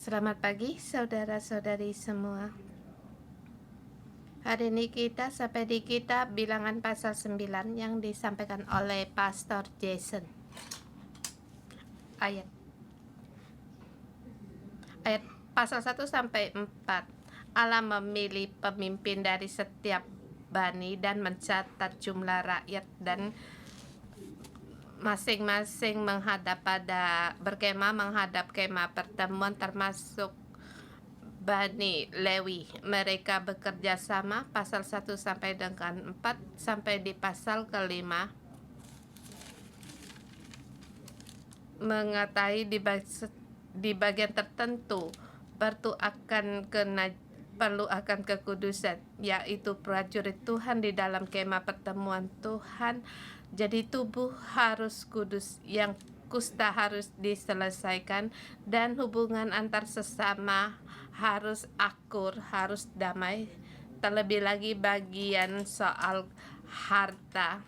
Selamat pagi saudara-saudari semua. Hari ini kita sampai di kitab Bilangan pasal 9 yang disampaikan oleh Pastor Jason. Ayat pasal 1 sampai 4. Allah memilih pemimpin dari setiap bani dan mencatat jumlah rakyat dan masing-masing berkemah menghadap kemah pertemuan termasuk Bani Lewi. Mereka bekerja sama pasal 1 sampai dengan 4 sampai di pasal kelima mengetahui di bagian tertentu perlu akan kekudusan, yaitu prajurit Tuhan di dalam kemah pertemuan Tuhan. Jadi tubuh harus kudus, yang kusta harus diselesaikan, dan hubungan antar sesama harus akur, harus damai. Terlebih lagi bagian soal harta.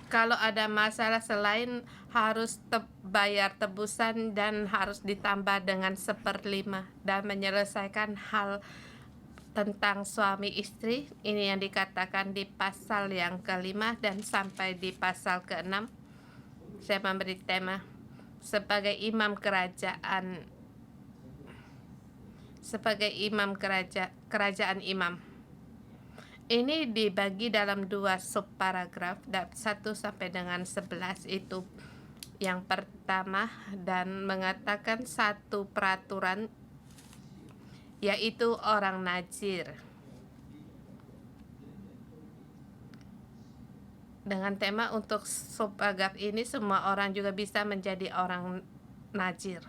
Kalau ada masalah selain harus bayar tebusan dan harus ditambah dengan 1/5 dan menyelesaikan hal tentang suami istri, ini yang dikatakan di pasal yang kelima dan sampai di pasal ke-6. Saya memberi tema sebagai imam kerajaan imam. Ini dibagi dalam 2 subparagraf, 1 sampai dengan 11 itu yang pertama, dan mengatakan satu peraturan, yaitu orang Najir. Dengan tema untuk subparagraf ini, semua orang juga bisa menjadi orang Najir.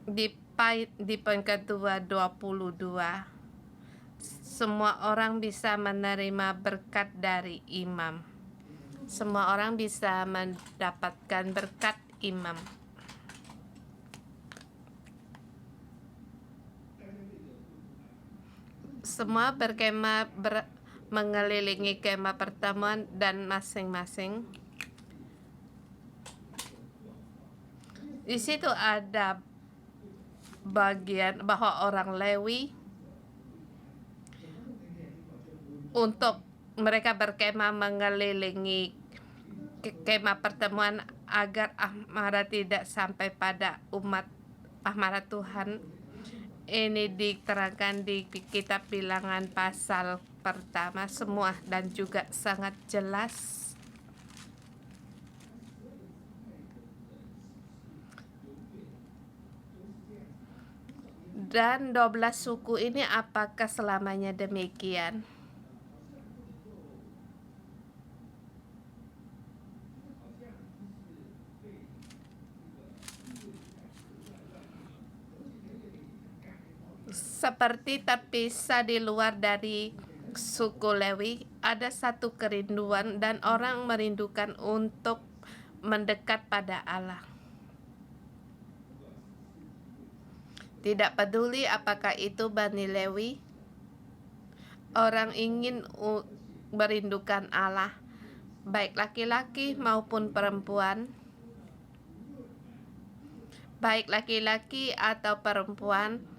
Di poin kedua 22, semua orang bisa menerima berkat dari imam. Semua orang bisa mendapatkan berkat imam. Semua berkemah mengelilingi kemah pertemuan dan masing-masing. Di situ ada bagian bahwa orang Lewi untuk mereka berkemah mengelilingi kemah pertemuan agar amarah tidak sampai pada umat amarah Tuhan. Ini diterangkan di kitab Bilangan pasal pertama semua dan juga sangat jelas. Dan 12 suku ini apakah selamanya demikian? Seperti terpisah di luar dari suku Lewi, ada satu kerinduan dan orang merindukan untuk mendekat pada Allah. Tidak peduli apakah itu Bani Lewi, orang ingin merindukan Allah, baik laki-laki maupun perempuan, baik laki-laki atau perempuan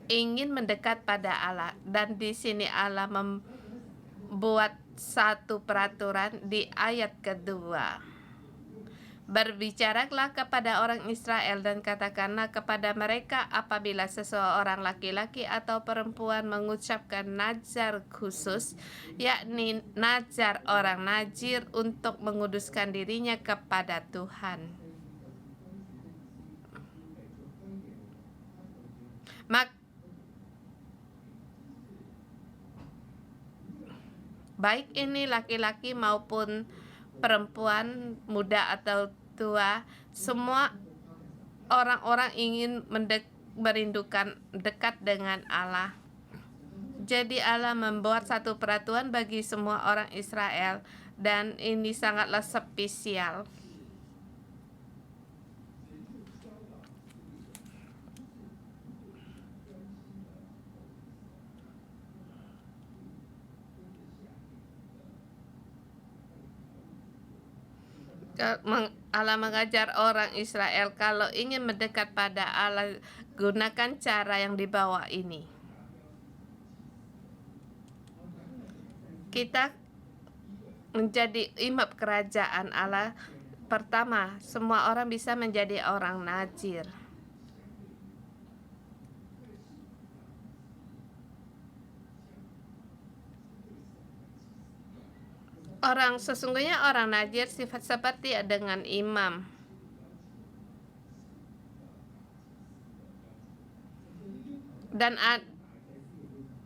ingin mendekat pada Allah. Dan di sini Allah membuat satu peraturan di ayat kedua. Berbicaralah kepada orang Israel dan katakanlah kepada mereka, apabila seseorang laki-laki atau perempuan mengucapkan nazar khusus, yakni nazar orang Najir untuk menguduskan dirinya kepada Tuhan, baik ini laki-laki maupun perempuan, muda atau tua, semua orang-orang ingin merindukan dekat dengan Allah. Jadi Allah membuat satu peraturan bagi semua orang Israel, dan ini sangatlah spesial. Allah mengajar orang Israel kalau ingin mendekat pada Allah, gunakan cara yang di bawah ini. Kita menjadi imam kerajaan Allah. Pertama, semua orang bisa menjadi orang Nazir. Sesungguhnya orang Nazir sifat seperti dengan imam.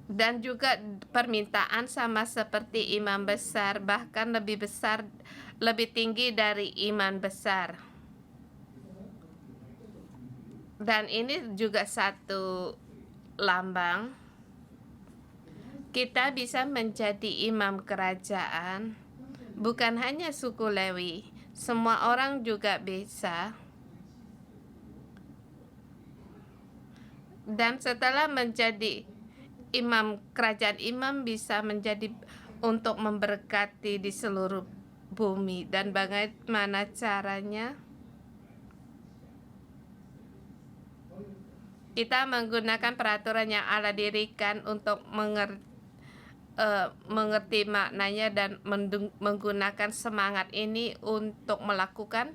Dan juga permintaan sama seperti imam besar, bahkan lebih besar, lebih tinggi dari imam besar. Dan ini juga satu lambang kita bisa menjadi imam kerajaan. Bukan hanya suku Lewi, semua orang juga bisa. Dan setelah menjadi imam kerajaan, imam bisa menjadi untuk memberkati di seluruh bumi. Dan bagaimana caranya? Kita menggunakan peraturan yang Allah dirikan untuk mengerti maknanya dan menggunakan semangat ini untuk melakukan.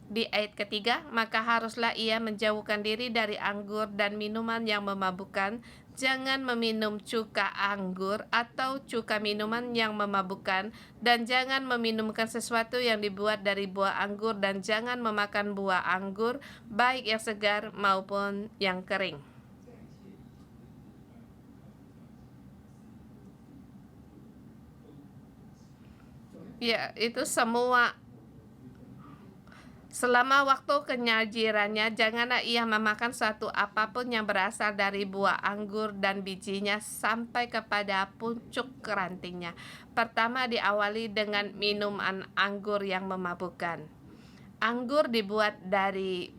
Di ayat ketiga, maka haruslah ia menjauhkan diri dari anggur dan minuman yang memabukkan. Jangan meminum cuka anggur atau cuka minuman yang memabukkan, dan jangan meminumkan sesuatu yang dibuat dari buah anggur, dan jangan memakan buah anggur, baik yang segar maupun yang kering. Ya, itu semua. Selama waktu kenyajirannya, janganlah ia memakan suatu apapun yang berasal dari buah anggur dan bijinya sampai kepada pucuk rantingnya. Pertama diawali dengan minuman anggur yang memabukkan. Anggur dibuat dari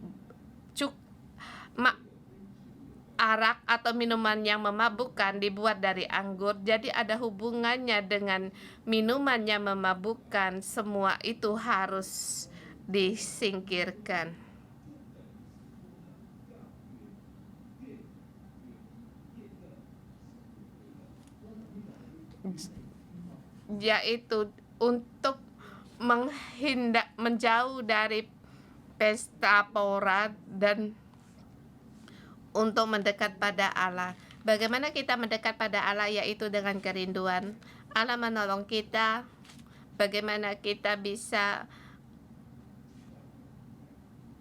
arak atau minuman yang memabukkan dibuat dari anggur, jadi ada hubungannya dengan minuman yang memabukkan. Semua itu harus disingkirkan. Yaitu untuk menjauh dari pesta pora dan untuk mendekat pada Allah. Bagaimana kita mendekat pada Allah? Yaitu dengan kerinduan. Allah menolong kita. Bagaimana kita bisa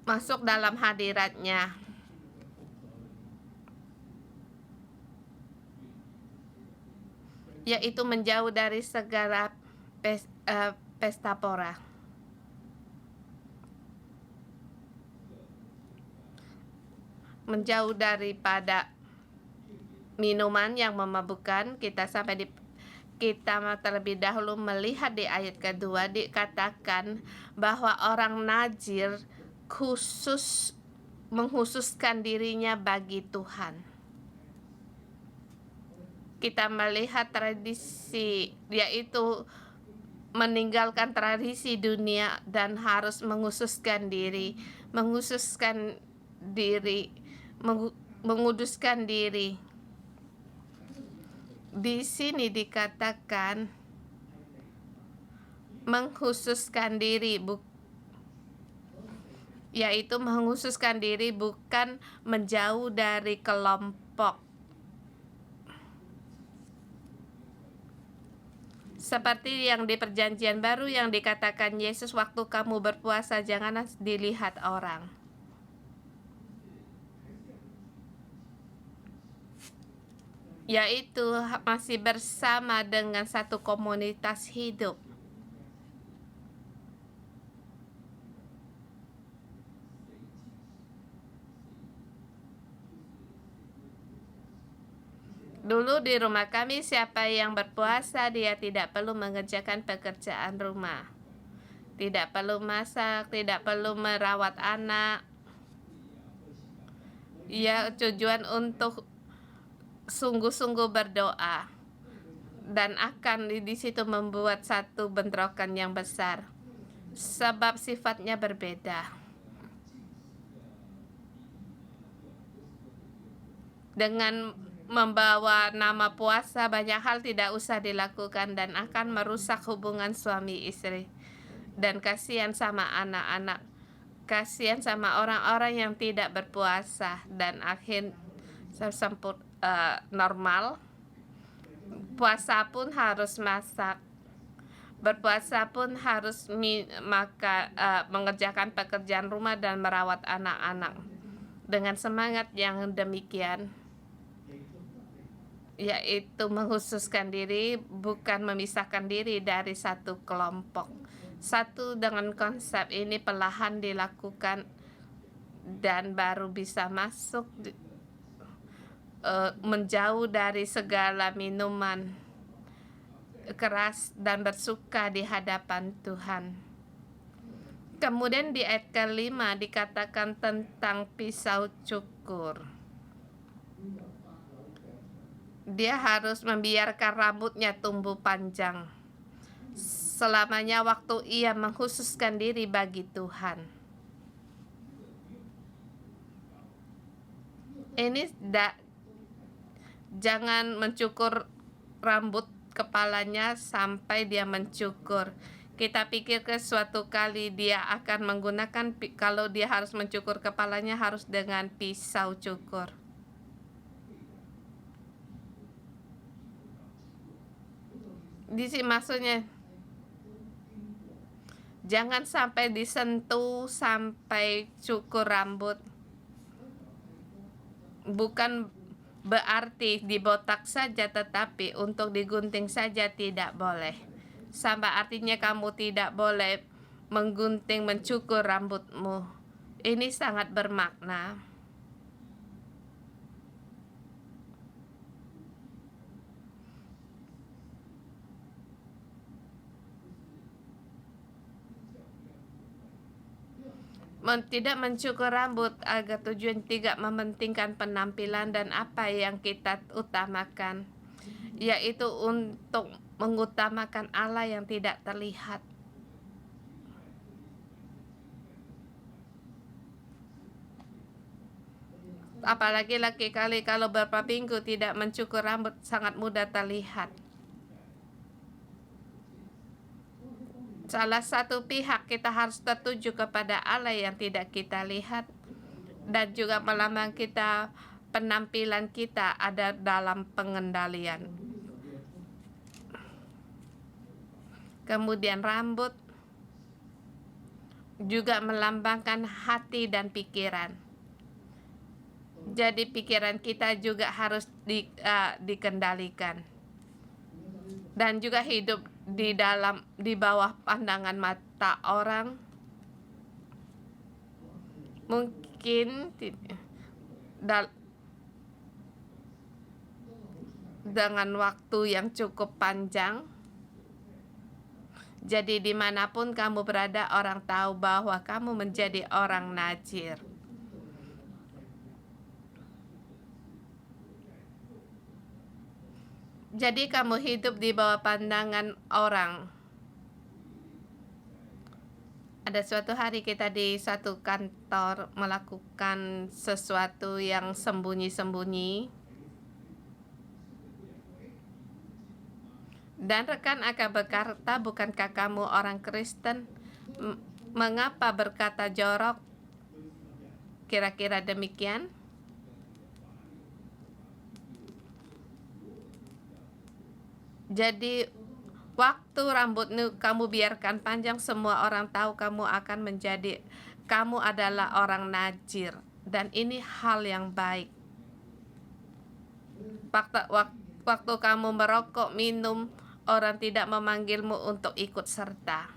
masuk dalam hadirat-Nya. Yaitu menjauh dari segala pesta pora. Menjauh daripada minuman yang memabukkan. Kita terlebih dahulu melihat di ayat kedua, dikatakan bahwa orang Nazir menghususkan dirinya bagi Tuhan. Kita melihat tradisi, yaitu meninggalkan tradisi dunia dan harus menguduskan diri. Di sini dikatakan menghususkan diri, yaitu menghususkan diri, bukan menjauh dari kelompok. Seperti yang di Perjanjian Baru yang dikatakan Yesus, waktu kamu berpuasa janganlah dilihat orang. Yaitu masih bersama dengan satu komunitas hidup. Dulu di rumah kami, siapa yang berpuasa dia tidak perlu mengerjakan pekerjaan rumah, tidak perlu masak, tidak perlu merawat anak. Ya, tujuan untuk sungguh-sungguh berdoa, dan akan di situ membuat satu bentrokan yang besar. sebab sifatnya berbeda. Dengan membawa nama puasa, banyak hal tidak usah dilakukan dan akan merusak hubungan suami istri. Dan kasihan sama anak-anak, kasihan sama orang-orang yang tidak berpuasa, dan akhir normal. Puasa pun harus masak, berpuasa pun harus mengerjakan pekerjaan rumah dan merawat anak-anak. Dengan semangat yang demikian, yaitu menghususkan diri, bukan memisahkan diri dari satu kelompok. Satu dengan konsep ini perlahan dilakukan dan baru bisa masuk menjauh dari segala minuman keras dan bersuka di hadapan Tuhan. Kemudian di ayat ke-5 dikatakan tentang pisau cukur. Dia harus membiarkan rambutnya tumbuh panjang selamanya waktu ia mengkhususkan diri bagi Tuhan. Ini jangan mencukur rambut kepalanya sampai dia mencukur. Kita pikir ke suatu kali dia akan menggunakan, kalau dia harus mencukur kepalanya harus dengan pisau cukur. Di sini maksudnya jangan sampai disentuh sampai cukur rambut. Bukan berarti dibotak saja, tetapi untuk digunting saja tidak boleh. Sama artinya kamu tidak boleh menggunting, mencukur rambutmu. Ini sangat bermakna. Tidak mencukur rambut agar tujuan tidak mementingkan penampilan dan apa yang kita utamakan, yaitu untuk mengutamakan Allah yang tidak terlihat. Apalagi laki-laki kalau beberapa minggu tidak mencukur rambut sangat mudah terlihat. Salah satu pihak kita harus tertuju kepada Allah yang tidak kita lihat, dan juga melambang kita, penampilan kita ada dalam pengendalian. Kemudian rambut juga melambangkan hati dan pikiran. Jadi pikiran kita juga harus dikendalikan. Dan juga hidup di bawah pandangan mata orang. Mungkin dengan waktu yang cukup panjang. Jadi dimanapun kamu berada, orang tahu bahwa kamu menjadi orang Najir. Jadi kamu hidup di bawah pandangan orang. Ada suatu hari kita di suatu kantor melakukan sesuatu yang sembunyi-sembunyi. Dan rekan akan berkata, bukankah kamu orang Kristen? Mengapa berkata jorok? Kira-kira demikian. Jadi waktu rambutmu kamu biarkan panjang, semua orang tahu kamu adalah orang Najir, dan ini hal yang baik. Waktu kamu merokok, minum, orang tidak memanggilmu untuk ikut serta.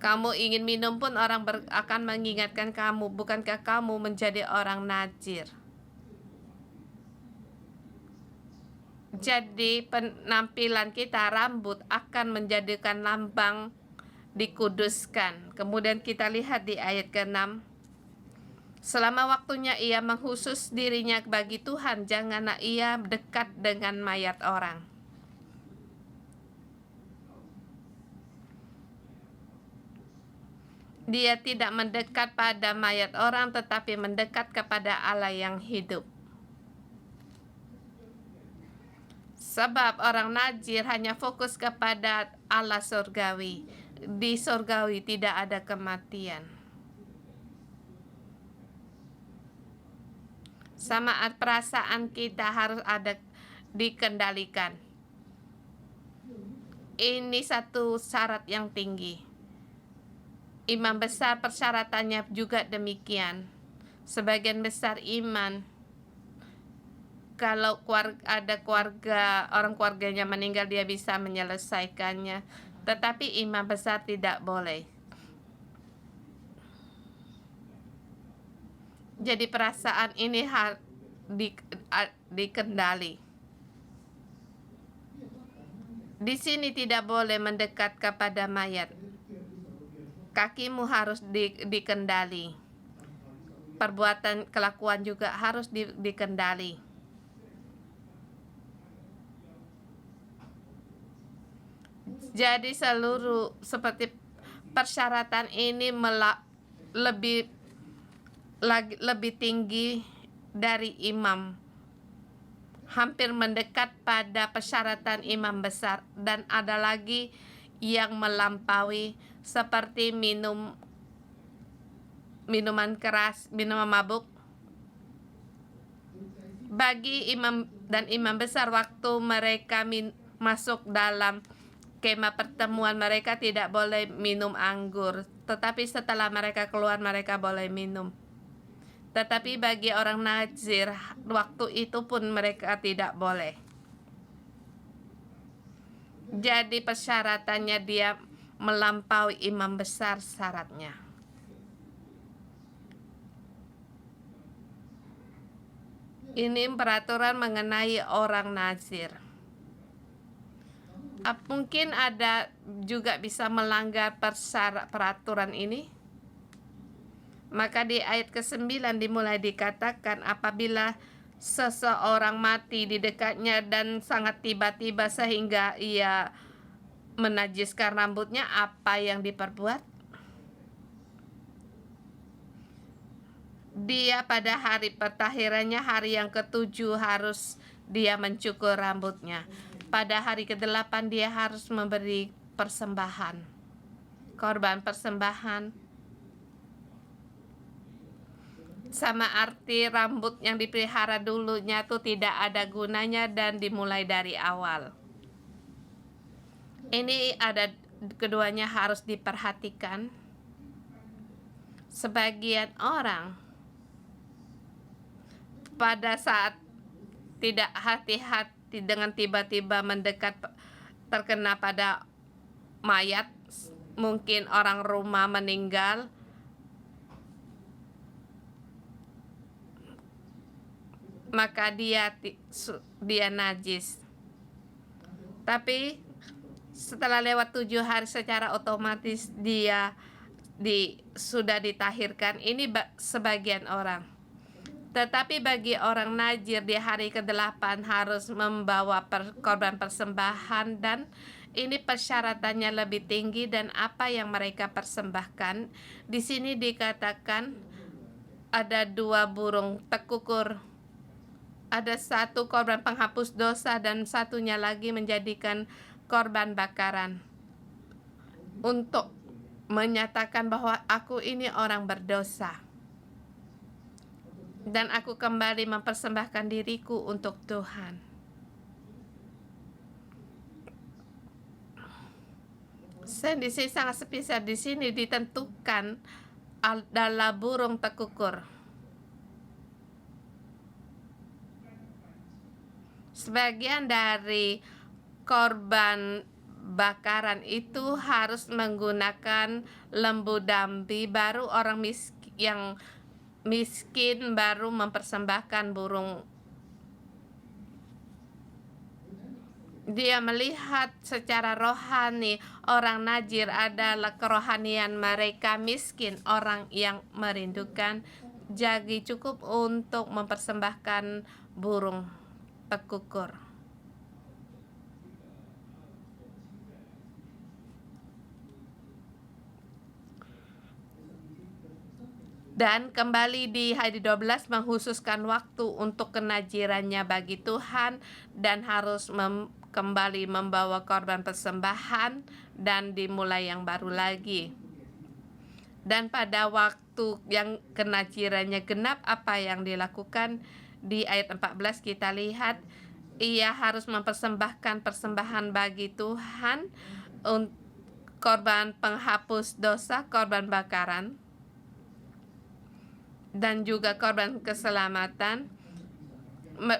Kamu ingin minum pun orang akan mengingatkan kamu, bukankah kamu menjadi orang Najir? Jadi penampilan kita, rambut akan menjadikan lambang dikuduskan. Kemudian kita lihat di ayat ke-6. Selama waktunya ia mengkhusus dirinya bagi Tuhan, janganlah ia dekat dengan mayat orang. Dia tidak mendekat pada mayat orang, tetapi mendekat kepada Allah yang hidup. Sebab orang Najir hanya fokus kepada Allah surgawi. Di surgawi tidak ada kematian. Sama perasaan kita harus ada dikendalikan. Ini satu syarat yang tinggi. Imam besar persyaratannya juga demikian. Sebagian besar iman, kalau ada orang keluarganya meninggal, dia bisa menyelesaikannya. Tetapi imam besar tidak boleh. Jadi perasaan ini harus dikendali. Di sini tidak boleh mendekat kepada mayat. Kakimu harus dikendali. Perbuatan kelakuan juga harus dikendali. Jadi seluruh seperti persyaratan ini lebih tinggi dari imam, hampir mendekat pada persyaratan imam besar, dan ada lagi yang melampaui seperti minuman keras, minuman mabuk. Bagi imam dan imam besar, waktu mereka masuk dalam kemah pertemuan, mereka tidak boleh minum anggur, tetapi setelah mereka keluar mereka boleh minum. Tetapi bagi orang Nazir, waktu itu pun mereka tidak boleh. Jadi persyaratannya dia melampaui imam besar syaratnya. Ini peraturan mengenai orang Nazir. Mungkin ada juga bisa melanggar peraturan ini. Maka di ayat ke-9 dimulai dikatakan, apabila seseorang mati di dekatnya dan sangat tiba-tiba sehingga ia menajiskan rambutnya, apa yang diperbuat? Dia pada hari pertahirannya, hari yang ke-7 harus dia mencukur rambutnya. Pada hari ke-8 dia harus memberi persembahan, korban persembahan. Sama arti rambut yang dipelihara dulunya tuh tidak ada gunanya dan dimulai dari awal. Ini ada keduanya harus diperhatikan. Sebagian orang pada saat tidak hati-hati dengan tiba-tiba mendekat terkena pada mayat, mungkin orang rumah meninggal, maka dia najis. Tapi setelah lewat 7 hari secara otomatis dia sudah ditahirkan. Ini sebagian orang. Tetapi bagi orang Najir di hari ke-8 harus membawa korban persembahan, dan ini persyaratannya lebih tinggi. Dan apa yang mereka persembahkan di sini dikatakan ada 2 burung tekukur. Ada 1 korban penghapus dosa dan satunya lagi menjadikan korban bakaran untuk menyatakan bahwa aku ini orang berdosa dan aku kembali mempersembahkan diriku untuk Tuhan. Di sini sangat spesial. Di sini ditentukan adalah burung tekukur. Sebagian dari korban bakaran itu harus menggunakan lembu dambi, baru orang yang miskin baru mempersembahkan burung. Dia melihat secara rohani orang Najir adalah kerohanian mereka miskin, orang yang merindukan. Jadi cukup untuk mempersembahkan burung tekukur. Dan kembali di hari 12 menghususkan waktu untuk kenajirannya bagi Tuhan dan harus kembali membawa korban persembahan dan dimulai yang baru lagi. Dan pada waktu yang kenajirannya genap, apa yang dilakukan di ayat 14 kita lihat ia harus mempersembahkan persembahan bagi Tuhan, korban penghapus dosa, korban bakaran, dan juga korban keselamatan,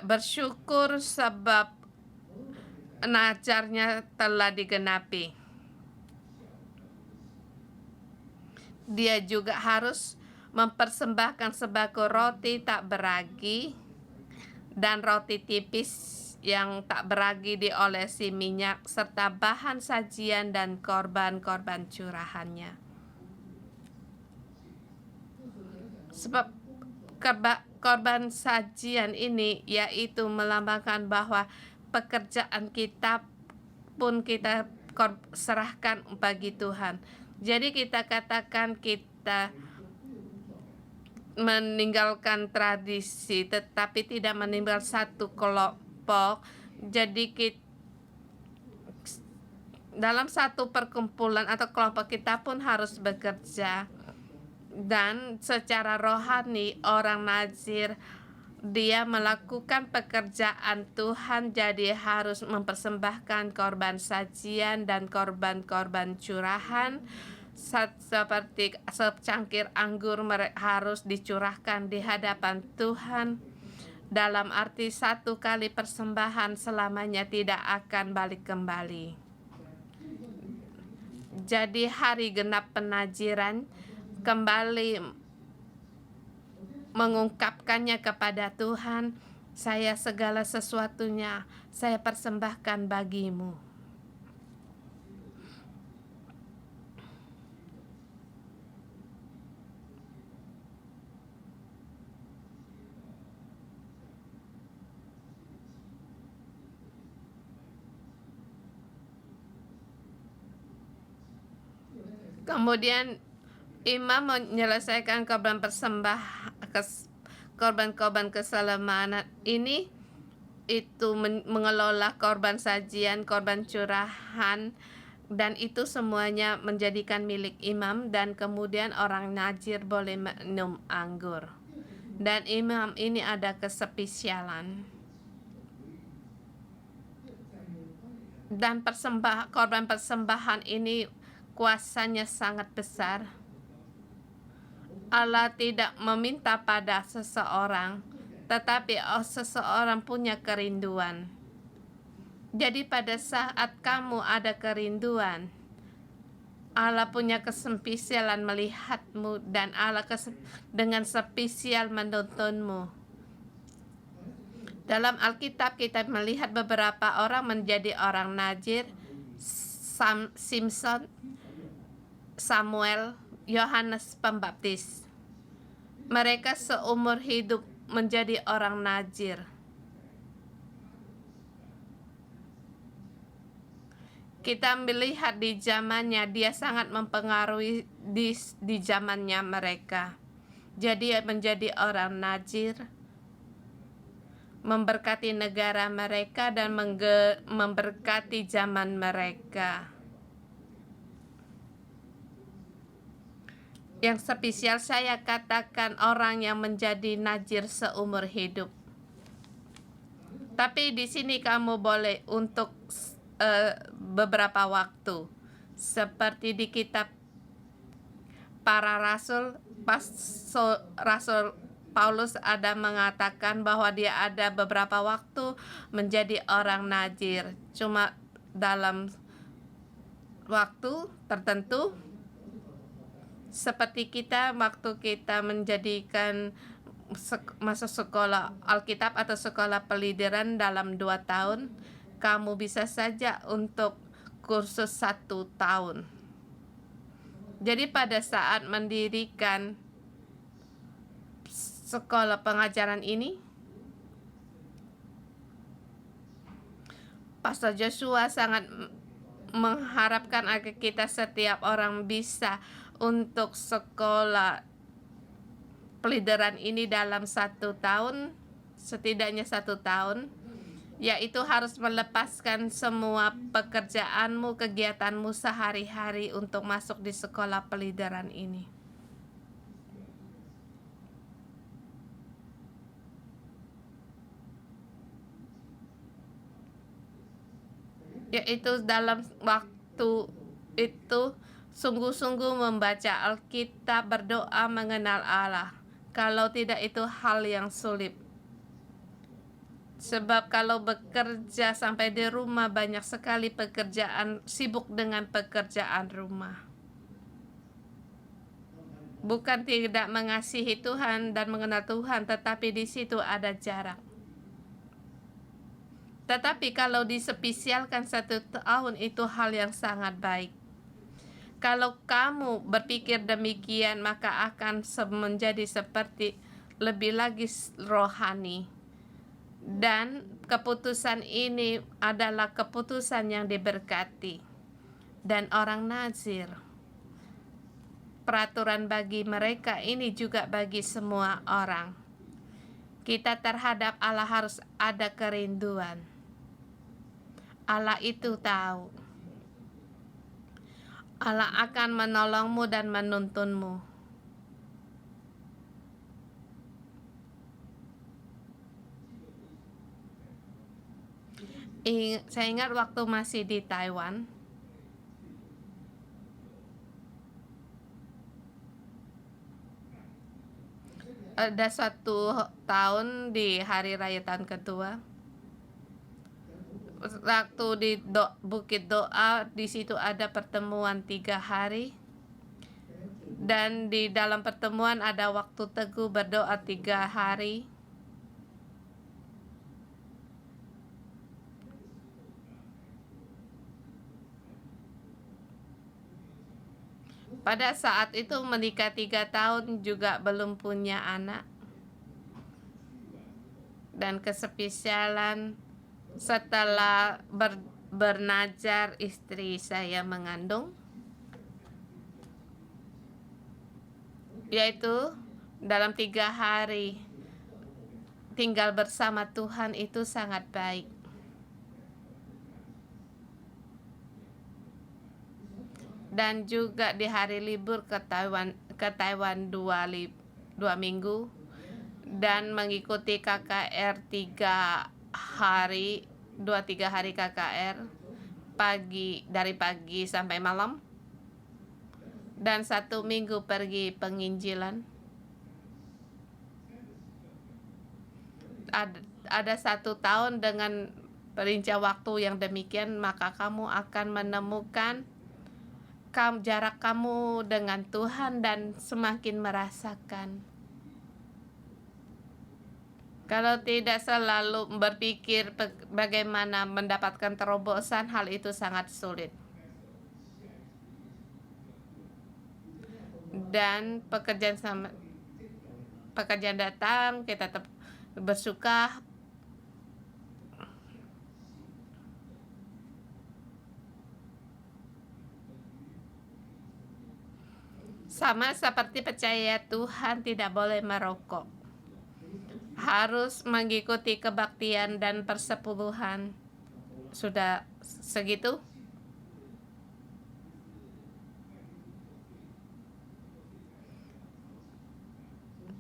bersyukur sebab najarnya telah digenapi. Dia juga harus mempersembahkan sembako roti tak beragi dan roti tipis yang tak beragi diolesi minyak serta bahan sajian dan korban-korban curahannya. Sebab korban sajian ini yaitu melambangkan bahwa pekerjaan kita pun kita serahkan bagi Tuhan. Jadi kita katakan kita meninggalkan tradisi tetapi tidak meninggalkan satu kelompok. Jadi dalam satu perkumpulan atau kelompok kita pun harus bekerja. Dan secara rohani orang nazir dia melakukan pekerjaan Tuhan, jadi harus mempersembahkan korban sajian dan korban-korban curahan seperti secangkir anggur harus dicurahkan di hadapan Tuhan, dalam arti satu kali persembahan selamanya tidak akan balik kembali. Jadi hari genap penajiran kembali mengungkapkannya kepada Tuhan, saya segala sesuatunya saya persembahkan bagimu. Kemudian imam menyelesaikan korban keselamatan ini itu mengelola korban sajian, korban curahan, dan itu semuanya menjadikan milik imam, dan kemudian orang najir boleh minum anggur. Dan imam ini ada kespesialan. Dan korban persembahan ini kuasanya sangat besar. Allah tidak meminta pada seseorang, tetapi seseorang punya kerinduan. Jadi pada saat kamu ada kerinduan, Allah punya kespesialan melihatmu dan Allah dengan spesial menuntunmu. Dalam Alkitab kita melihat beberapa orang menjadi orang najir, Simson, Samuel, Yohanes Pembaptis. Mereka seumur hidup menjadi orang najir. Kita melihat di zamannya dia sangat mempengaruhi di zamannya mereka. Jadi menjadi orang najir, memberkati negara mereka dan memberkati zaman mereka. Yang spesial saya katakan orang yang menjadi najir seumur hidup. Tapi di sini kamu boleh untuk beberapa waktu. Seperti di kitab para rasul, Rasul Paulus ada mengatakan bahwa dia ada beberapa waktu menjadi orang najir. Cuma dalam waktu tertentu, seperti kita waktu kita menjadikan masa sekolah Alkitab atau sekolah pelidiran dalam 2 tahun, kamu bisa saja untuk kursus 1 tahun. Jadi pada saat mendirikan sekolah pengajaran ini, Pastor Joshua sangat mengharapkan agar kita setiap orang bisa untuk sekolah pelideran ini dalam 1 tahun, setidaknya 1 tahun, yaitu harus melepaskan semua pekerjaanmu, kegiatanmu sehari-hari untuk masuk di sekolah pelideran ini. Yaitu dalam waktu itu sungguh-sungguh membaca Alkitab, berdoa, mengenal Allah. Kalau tidak, itu hal yang sulit. Sebab kalau bekerja sampai di rumah, banyak sekali pekerjaan, sibuk dengan pekerjaan rumah. Bukan tidak mengasihi Tuhan dan mengenal Tuhan, tetapi di situ ada jarak. Tetapi kalau dispesialkan 1 tahun, itu hal yang sangat baik. Kalau kamu berpikir demikian, maka akan menjadi seperti lebih lagi rohani. Dan keputusan ini adalah keputusan yang diberkati. Dan orang Nazir, peraturan bagi mereka ini juga bagi semua orang. Kita terhadap Allah harus ada kerinduan. Allah itu tahu. Allah akan menolongmu dan menuntunmu. Saya ingat waktu masih di Taiwan, ada 1 tahun di hari raya tahun kedua, waktu di Bukit Doa, di situ ada pertemuan 3 hari, dan di dalam pertemuan ada waktu teguh berdoa 3 hari. Pada saat itu menikah 3 tahun, juga belum punya anak. Dan kespesialan setelah bernajar, istri saya mengandung, yaitu dalam 3 hari tinggal bersama Tuhan itu sangat baik. Dan juga di hari libur ke Taiwan 2 minggu, dan mengikuti KKR 3 hari, 2-3 hari KKR, dari pagi sampai malam, dan 1 minggu pergi penginjilan. Ada 1 tahun dengan perincah waktu yang demikian, maka kamu akan menemukan jarak kamu dengan Tuhan dan semakin merasakan. Kalau tidak selalu berpikir bagaimana mendapatkan terobosan, hal itu sangat sulit. Dan pekerjaan datang, kita tetap bersuka. Sama seperti percaya Tuhan tidak boleh merokok, harus mengikuti kebaktian dan persepuluhan. Sudah segitu?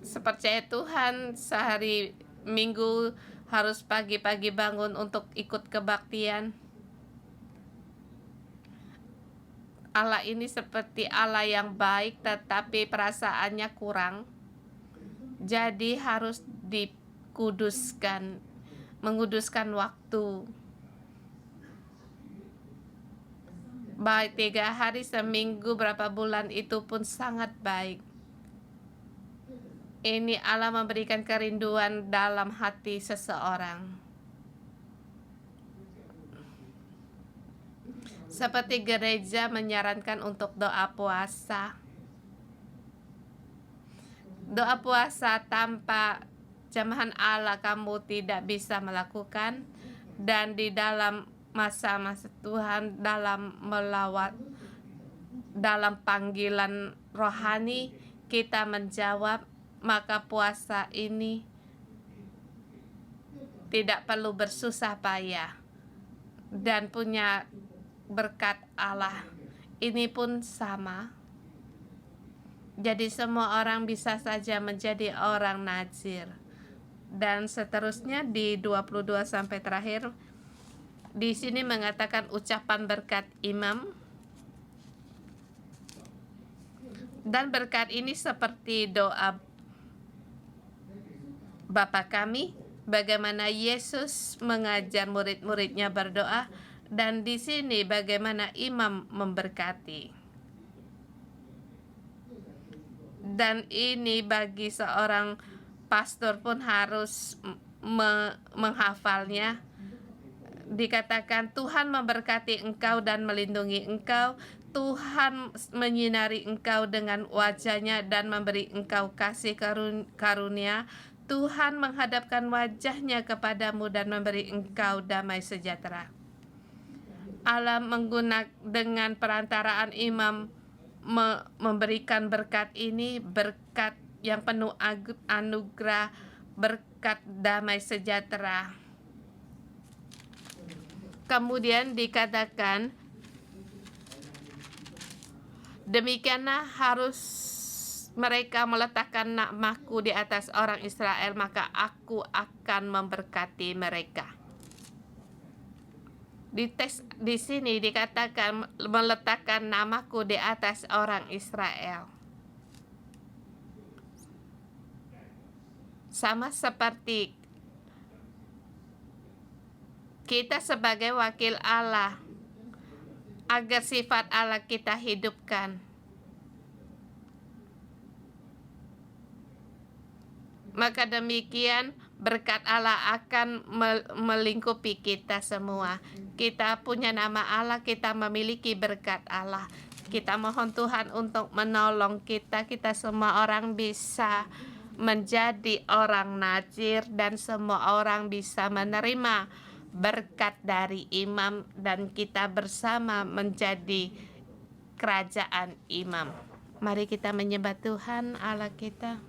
Sepercaya Tuhan, sehari Minggu harus pagi-pagi bangun untuk ikut kebaktian. Allah ini seperti Allah yang baik, tetapi perasaannya kurang. Jadi harus dikuduskan, menguduskan waktu. Baik 3 hari, seminggu, berapa bulan, itu pun sangat baik. Ini Allah memberikan kerinduan dalam hati seseorang. Seperti gereja menyarankan untuk doa puasa. Doa puasa tanpa jamahan Allah kamu tidak bisa melakukan. Dan di dalam masa-masa Tuhan, dalam panggilan rohani, kita menjawab maka puasa ini tidak perlu bersusah payah dan punya berkat Allah. Ini pun sama. Jadi semua orang bisa saja menjadi orang nazir. Dan seterusnya di 22 sampai terakhir di sini mengatakan ucapan berkat imam. Dan berkat ini seperti doa Bapa kami, bagaimana Yesus mengajar murid-muridnya berdoa, dan di sini bagaimana imam memberkati. Dan ini bagi seorang pastor pun harus menghafalnya. Dikatakan Tuhan memberkati engkau dan melindungi engkau. Tuhan menyinari engkau dengan wajahnya dan memberi engkau kasih karunia. Tuhan menghadapkan wajahnya kepadamu dan memberi engkau damai sejahtera. Allah menggunakan dengan perantaraan imam memberikan berkat ini, berkat yang penuh anugerah, berkat damai sejahtera. Kemudian dikatakan, demikianlah harus mereka meletakkan namaku di atas orang Israel, maka aku akan memberkati mereka. Di sini dikatakan meletakkan namaku di atas orang Israel. Sama seperti kita sebagai wakil Allah, agar sifat Allah kita hidupkan. Maka demikian berkat Allah akan melingkupi kita semua. Kita punya nama Allah, kita memiliki berkat Allah. Kita mohon Tuhan untuk menolong kita semua orang bisa menjadi orang nazir dan semua orang bisa menerima berkat dari imam dan kita bersama menjadi kerajaan imam. Mari kita menyembah Tuhan Allah kita.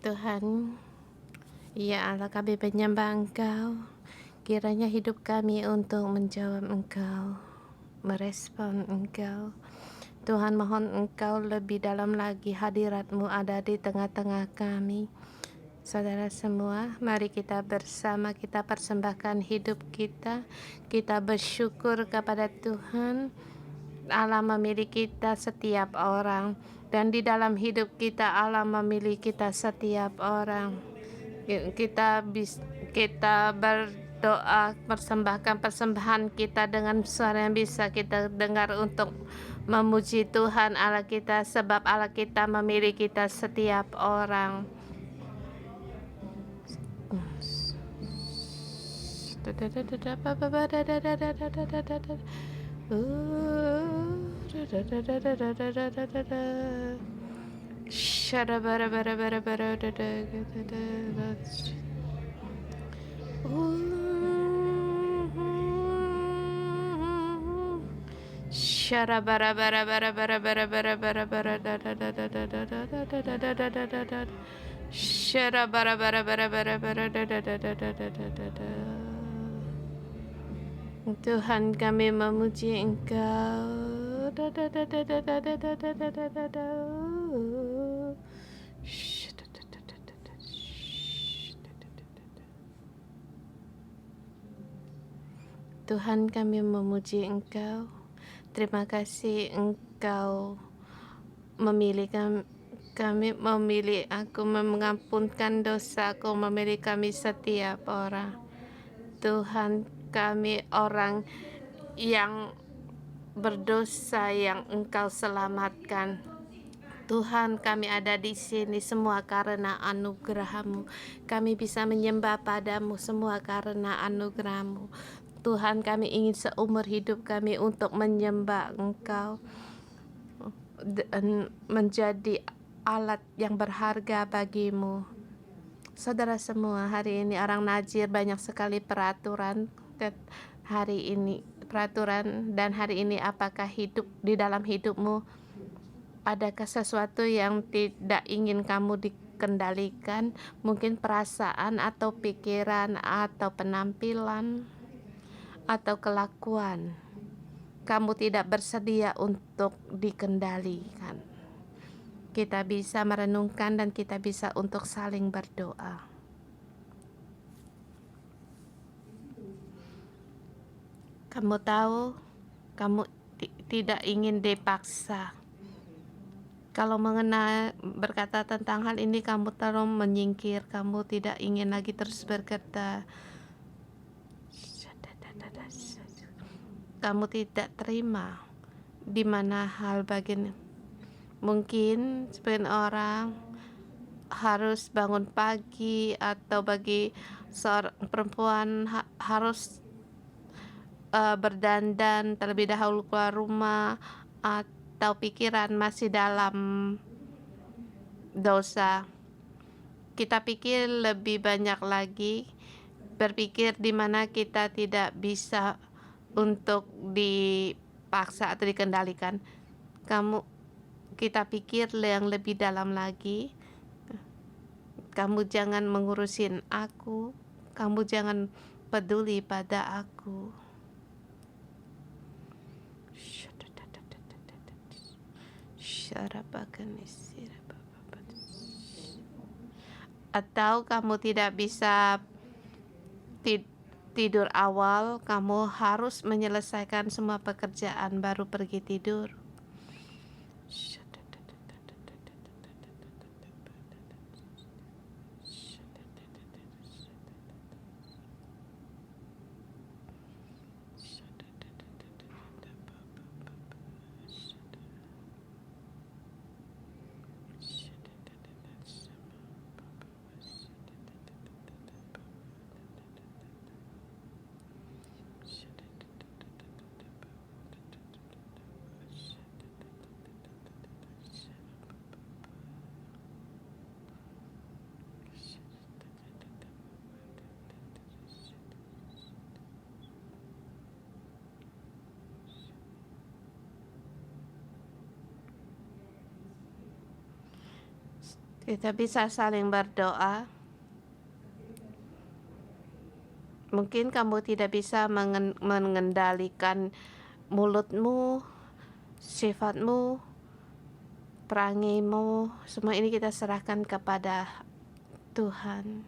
Tuhan, ya Allah, kami menyembah Engkau. Kiranya hidup kami untuk menjawab Engkau, merespon Engkau. Tuhan, mohon Engkau lebih dalam lagi hadirat-Mu ada di tengah-tengah kami. Saudara semua, mari kita bersama kita persembahkan hidup kita. Kita bersyukur kepada Tuhan. Allah memilih kita setiap orang, dan di dalam hidup kita Allah memilih kita setiap orang. Kita berdoa, persembahkan persembahan kita dengan suara yang bisa kita dengar untuk memuji Tuhan Allah kita, sebab Allah kita memilih kita setiap orang. Tuhan, kami memuji Engkau. Tuhan, kami memuji Engkau. Terima kasih Engkau memilih kami, memilih aku, mengampunkan dosaku, memilih kami setiap orang. Tuhan, kami orang yang berdosa yang Engkau selamatkan. Tuhan, kami ada di sini semua karena anugerah-Mu. Kami bisa menyembah padamu semua karena anugerah-Mu. Tuhan, kami ingin seumur hidup kami untuk menyembah Engkau dan menjadi alat yang berharga bagimu. Saudara semua, hari ini orang Najir banyak sekali peraturan dan hari ini apakah hidup di dalam hidupmu adakah sesuatu yang tidak ingin kamu dikendalikan, mungkin perasaan atau pikiran atau penampilan atau kelakuan kamu tidak bersedia untuk dikendalikan. Kita bisa merenungkan dan kita bisa untuk saling berdoa. Kamu tahu, kamu tidak ingin dipaksa. Kalau berkata tentang hal ini, kamu terus menyingkir, kamu tidak ingin lagi terus berkata. Kamu tidak terima di mana hal bagian. Mungkin sebagian orang harus bangun pagi, atau bagi seorang perempuan harus berdandan terlebih dahulu keluar rumah, atau pikiran masih dalam dosa. Kita pikir lebih banyak lagi, berpikir di mana kita tidak bisa untuk dipaksa atau dikendalikan. Kita pikir yang lebih dalam lagi. Kamu jangan mengurusin aku, kamu jangan peduli pada aku. Atau kamu tidak bisa tidur awal, kamu harus menyelesaikan semua pekerjaan baru pergi tidur. Kita bisa saling berdoa. Mungkin kamu tidak bisa mengendalikan mulutmu, sifatmu, perangimu. Semua ini kita serahkan kepada Tuhan.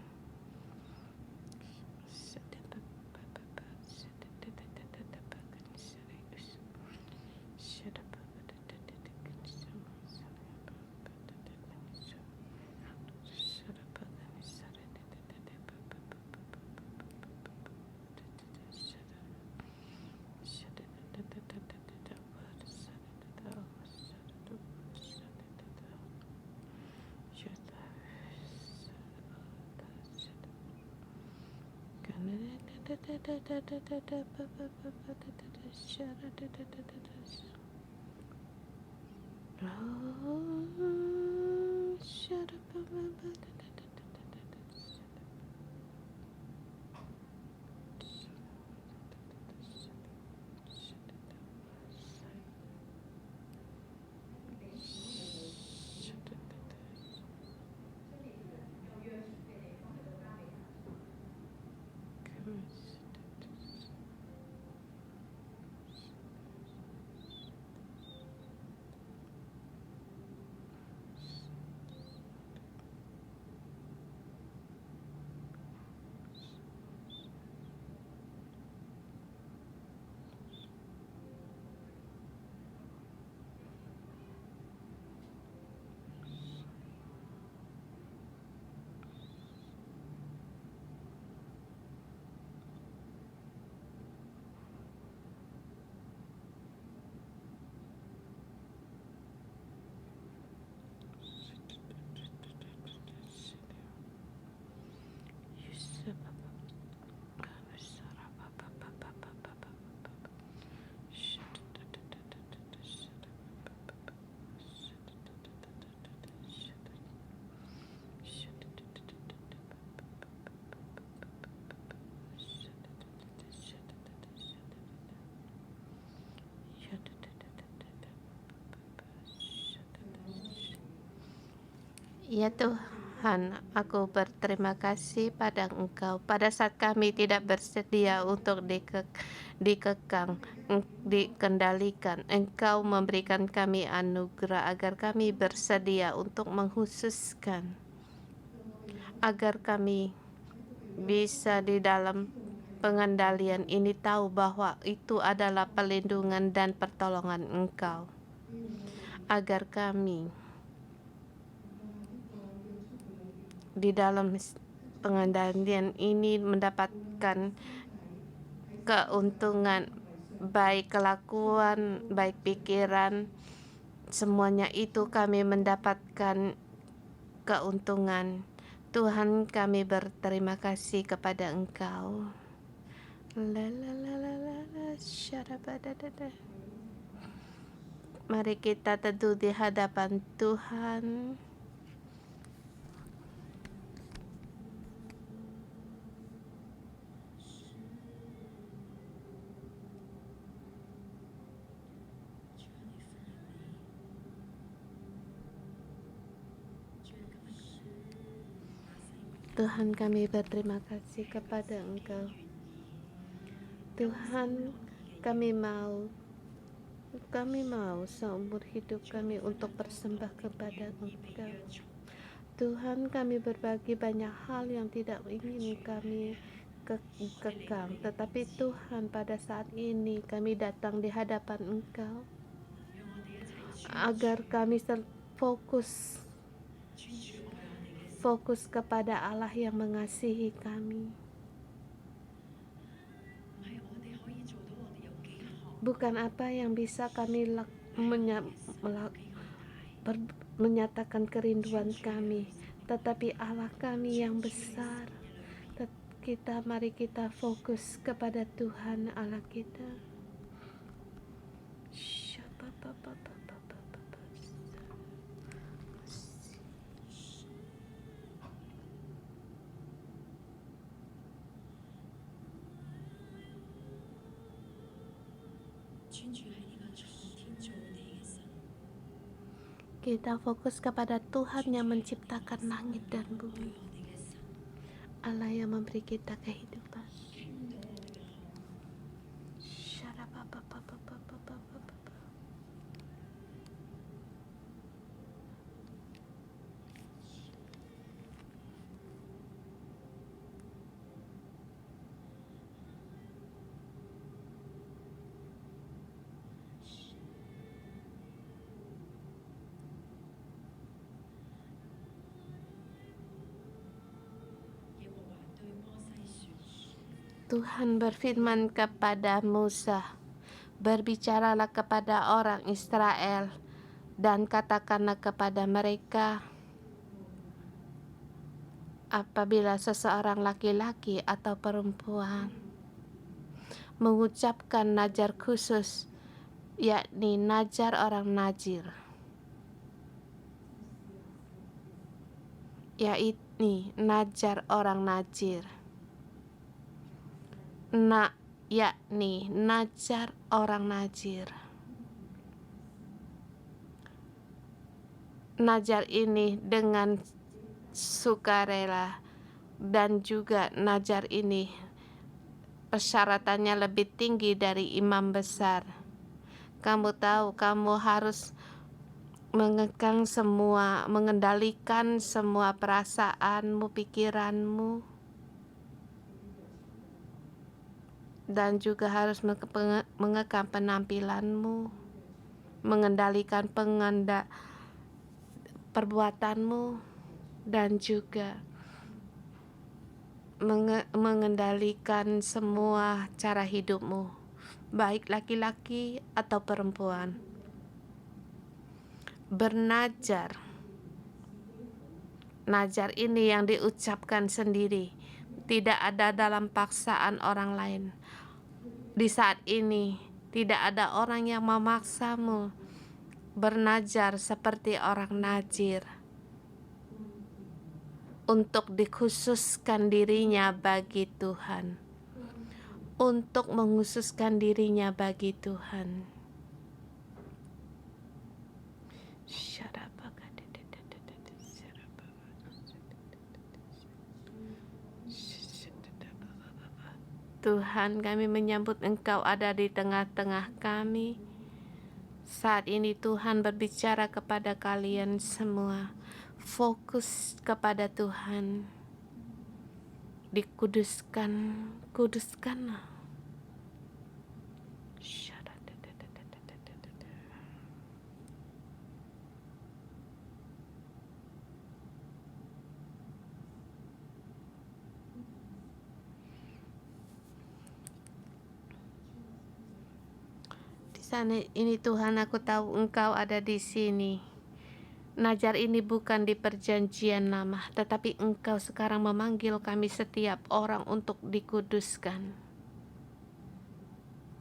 Ya Tuhan, aku berterima kasih pada Engkau. Pada saat kami tidak bersedia untuk dikekang, dikendalikan, Engkau memberikan kami anugerah agar kami bersedia untuk menghususkan, agar kami bisa di dalam pengendalian ini tahu bahwa itu adalah perlindungan dan pertolongan Engkau, agar kami di dalam pengendalian ini mendapatkan keuntungan, baik kelakuan, baik pikiran, semuanya itu kami mendapatkan keuntungan. Tuhan, kami berterima kasih kepada Engkau. Mari kita teduh di hadapan Tuhan. Tuhan, kami berterima kasih kepada Engkau. Tuhan, kami mau seumur hidup kami untuk bersembah kepada Engkau. Tuhan, kami berbagi banyak hal yang tidak ingin kami kekang, tetapi Tuhan, pada saat ini kami datang di hadapan Engkau agar kami fokus kepada Allah yang mengasihi kami. Bukan apa yang bisa kami menyatakan kerinduan kami, tetapi Allah kami yang besar. Mari kita fokus kepada Tuhan Allah kita. Kita fokus kepada Tuhan yang menciptakan langit dan bumi, Allah yang memberi kita kehidupan. Tuhan berfirman kepada Musa, "Berbicaralah kepada orang Israel dan katakanlah kepada mereka, apabila seseorang laki-laki atau perempuan mengucapkan najar khusus, yakni najar orang Najir, yakni najar orang Najir, yakni najar orang Najir. Najar ini dengan sukarela, dan juga najar ini persyaratannya lebih tinggi dari imam besar. Kamu tahu, kamu harus mengendalikan semua perasaanmu, pikiranmu, dan juga harus mengekang penampilanmu, mengendalikan perbuatanmu, dan juga mengendalikan semua cara hidupmu, baik laki-laki atau perempuan. Bernajar, najar ini yang diucapkan sendiri, tidak ada dalam paksaan orang lain. Di saat ini tidak ada orang yang memaksamu bernajar seperti orang Najir untuk dikhususkan dirinya bagi Tuhan, untuk menghususkan dirinya bagi Tuhan. Tuhan, kami menyambut Engkau ada di tengah-tengah kami. Saat ini Tuhan berbicara kepada kalian semua. Fokus kepada Tuhan. Dikuduskan, kuduskanlah. Ini Tuhan, aku tahu Engkau ada di sini. Najar ini bukan di perjanjian lama, tetapi Engkau sekarang memanggil kami setiap orang untuk dikuduskan.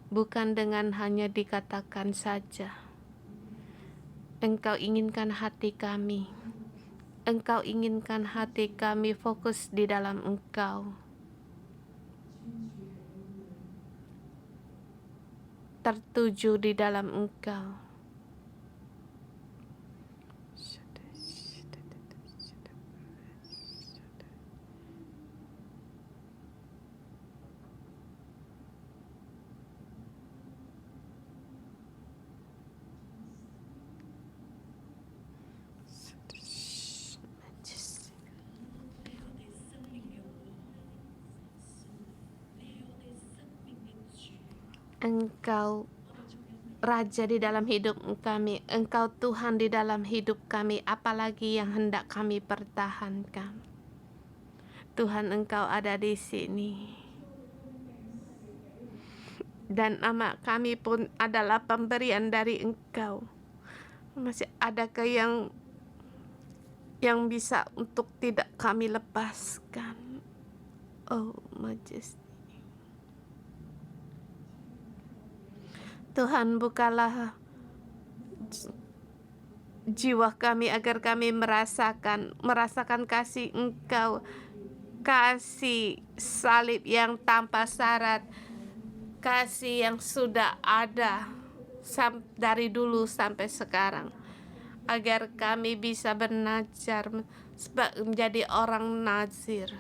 Bukan dengan hanya dikatakan saja. Engkau inginkan hati kami. Engkau inginkan hati kami fokus di dalam Engkau. Tertuju di dalam Engkau. Engkau Raja di dalam hidup kami, Engkau Tuhan di dalam hidup kami, apalagi yang hendak kami pertahankan. Tuhan, Engkau ada di sini. Dan nama kami pun adalah pemberian dari Engkau. Masih adakah yang bisa untuk tidak kami lepaskan? Oh, Majesty. Tuhan, bukalah jiwa kami agar kami merasakan kasih Engkau, kasih salib yang tanpa syarat, kasih yang sudah ada dari dulu sampai sekarang. agar kami bisa bernazar menjadi orang nazir.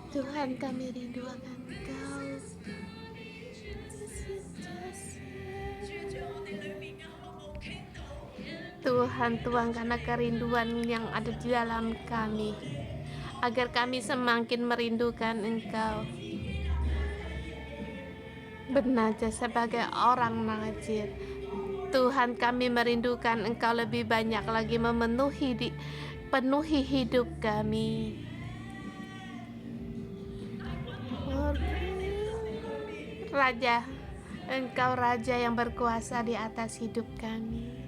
Tuhan, kami rindu akan Engkau. Tuhan, tuangkanlah kerinduan yang ada di dalam kami, agar kami semakin merindukan Engkau. Bernazar sebagai orang nazir. Tuhan, kami merindukan Engkau lebih banyak lagi, penuhi hidup kami. Raja, Engkau Raja yang berkuasa di atas hidup kami.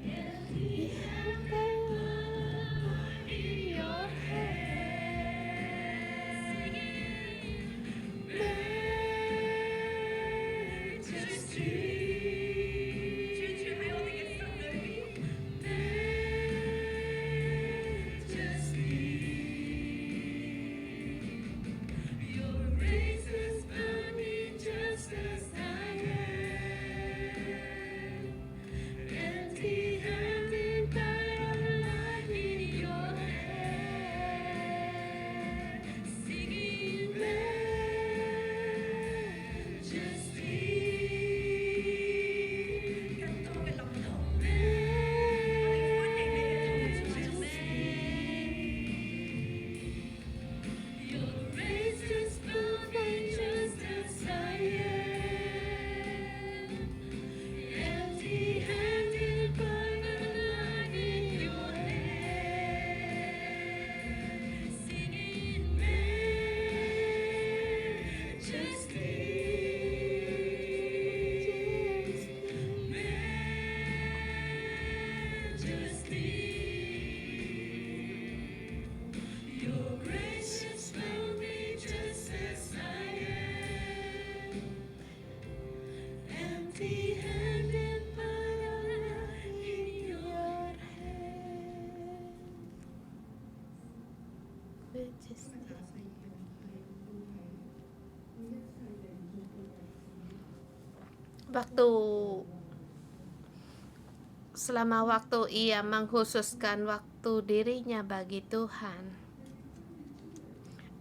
Selama waktu ia mengkhususkan waktu dirinya bagi Tuhan,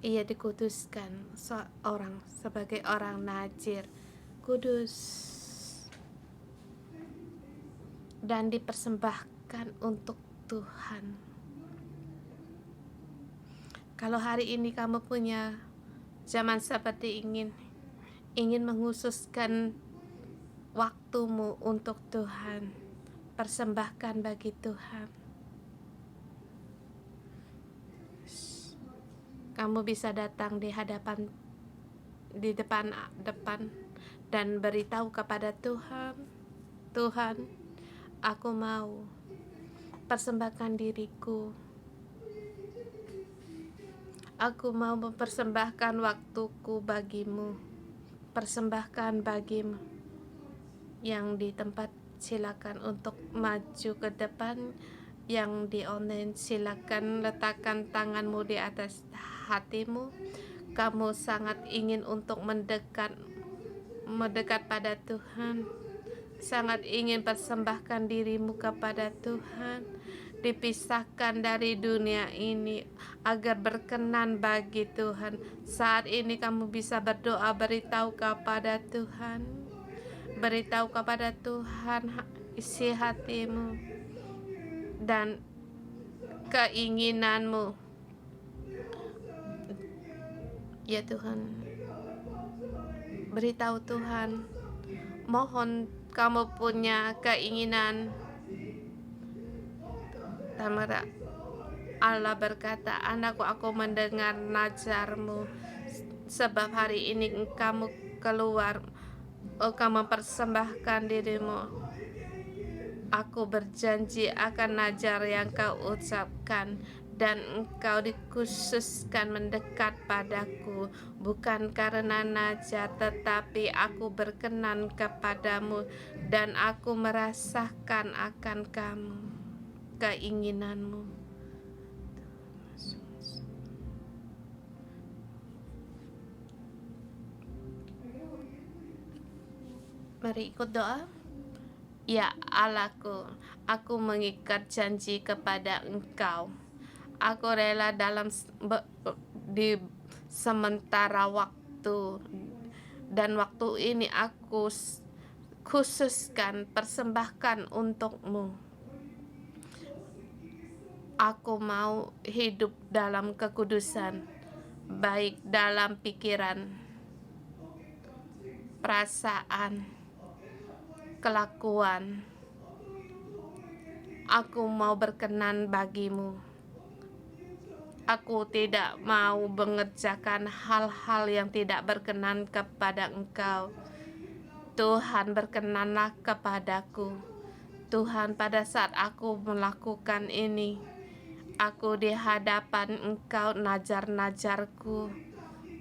ia dikuduskan sebagai orang nazir, kudus, dan dipersembahkan untuk Tuhan. Kalau hari ini kamu punya zaman seperti ingin menghususkan waktumu untuk Tuhan, persembahkan bagi Tuhan. Kamu bisa datang di depan dan beritahu kepada Tuhan, Tuhan, aku mau persembahkan diriku. Aku mau mempersembahkan waktuku bagimu. Persembahkan bagimu. Yang di tempat silakan untuk maju ke depan. Yang di online silakan letakkan tanganmu di atas hatimu. Kamu sangat ingin untuk mendekat pada Tuhan. Sangat ingin persembahkan dirimu kepada Tuhan, dipisahkan dari dunia ini agar berkenan bagi Tuhan. Saat ini kamu bisa berdoa, beritahu kepada Tuhan isi hatimu dan keinginanmu. Ya Tuhan, beritahu Tuhan, mohon kamu punya keinginan. Tamara, Allah berkata, anakku, aku mendengar najarmu, sebab hari ini kamu keluar, kamu mempersembahkan dirimu. Aku berjanji akan najar yang kau ucapkan, dan engkau dikhususkan mendekat padaku, bukan karena najar, tetapi aku berkenan kepadamu, dan aku merasakan akan kamu, keinginanmu. Mari ikut doa. Ya Allahku, aku mengikat janji kepada Engkau. Aku rela di sementara waktu, dan waktu ini aku khususkan, persembahkan untuk-Mu. Aku mau hidup dalam kekudusan, baik dalam pikiran, perasaan, kelakuan. Aku mau berkenan bagi-Mu. Aku tidak mau mengerjakan hal-hal yang tidak berkenan kepada Engkau. Tuhan, berkenanlah kepadaku. Tuhan, pada saat aku melakukan ini, aku di hadapan Engkau, najar-najarku.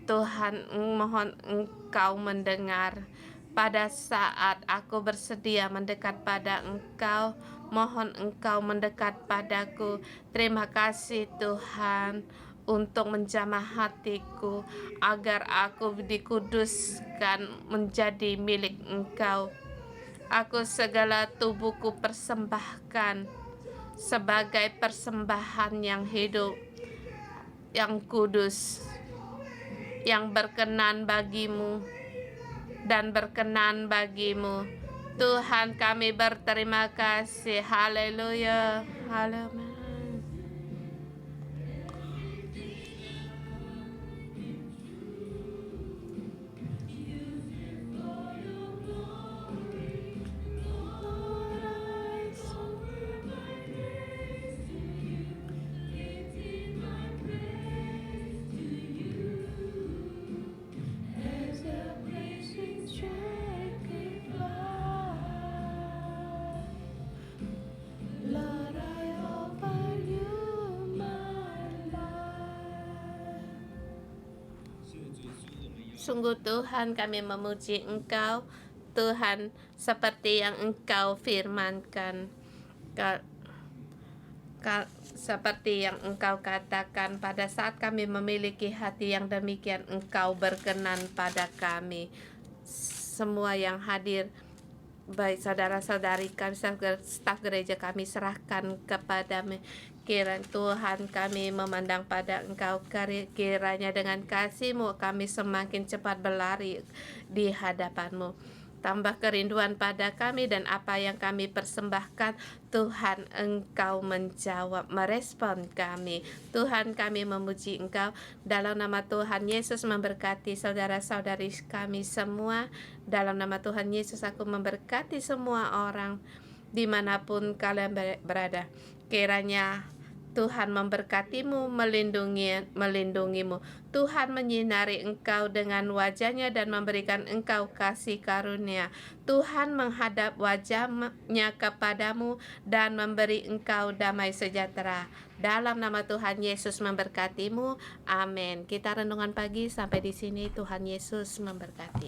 Tuhan, mohon Engkau mendengar. Pada saat aku bersedia mendekat pada Engkau, mohon Engkau mendekat padaku. Terima kasih Tuhan untuk menjamah hatiku, agar aku dikuduskan menjadi milik Engkau. Aku segala tubuhku persembahkan sebagai persembahan yang hidup, yang kudus, yang berkenan bagimu dan berkenan bagimu. Tuhan, kami berterima kasih. Haleluya. Haleluya. Sungguh Tuhan, kami memuji Engkau, Tuhan, seperti yang Engkau firmankan, seperti yang Engkau katakan, pada saat kami memiliki hati yang demikian, Engkau berkenan pada kami. Semua yang hadir, baik saudara-saudari kami, staf gereja kami, serahkan kepadamu. Kiranya Tuhan, kami memandang pada Engkau, kiranya dengan kasih-Mu kami semakin cepat berlari di hadapan-Mu. Tambah kerinduan pada kami, dan apa yang kami persembahkan, Tuhan, Engkau menjawab, merespon kami. Tuhan, kami memuji Engkau. Dalam nama Tuhan Yesus, memberkati saudara-saudari kami semua. Dalam nama Tuhan Yesus, aku memberkati semua orang dimanapun kalian berada. Kiranya Tuhan memberkatimu, melindungimu. Tuhan menyinari engkau dengan wajah-Nya dan memberikan engkau kasih karunia. Tuhan menghadap wajah-Nya kepadamu dan memberi engkau damai sejahtera. Dalam nama Tuhan Yesus memberkatimu. Amin. Kita renungan pagi sampai di sini. Tuhan Yesus memberkati.